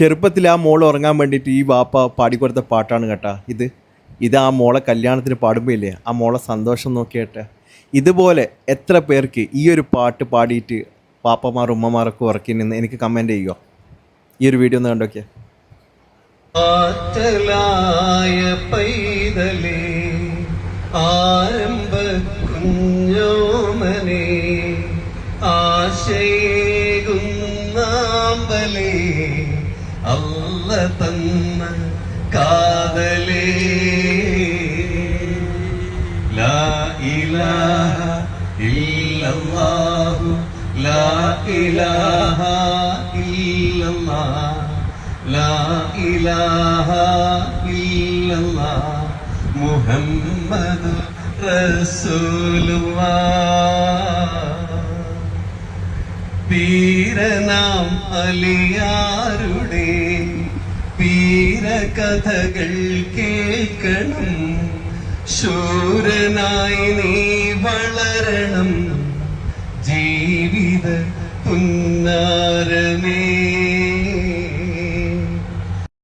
ചെറുപ്പത്തിൽ ആ മോൾ ഉറങ്ങാൻ വേണ്ടിയിട്ട് ഈ വാപ്പ പാടിക്കൊടുത്ത പാട്ടാണ് കേട്ടാ ഇത് ആ മോളെ കല്യാണത്തിന് പാടുമ്പോൾ ഇല്ലേ ആ മോളെ സന്തോഷം നോക്കിയേട്ടെ. ഇതുപോലെ എത്ര പേർക്ക് ഈ ഒരു പാട്ട് പാടിയിട്ട് പാപ്പമാർ ഉമ്മമാരൊക്കെ ഉറക്കി നിന്ന് എനിക്ക് കമൻറ്റ് ചെയ്യുക. ഈ ഒരു വീഡിയോ ഒന്ന് കണ്ടോക്കിയേ. ആറ്റലായ പൈതലേ ആരംഭ കുഞ്ഞോമനെ ആശയേകുന്നാമ്പലേ അല്ല തന്ന കാതലേ ലാ ഇലാഹ ഇല്ലല്ലാഹു ലാ ഇലാഹ ഇല്ലല്ലാഹ് ലാ ഇലാഹ ഇല്ലല്ലാഹ് മുഹമ്മദ് റസൂലുള്ളാഹ്. വീരനാം അലിയാരുടെ വീരകഥകൾ കേൾക്കണം. ശൂരനായി നീ വളരണം ജീവിത പുന്നാരമേ.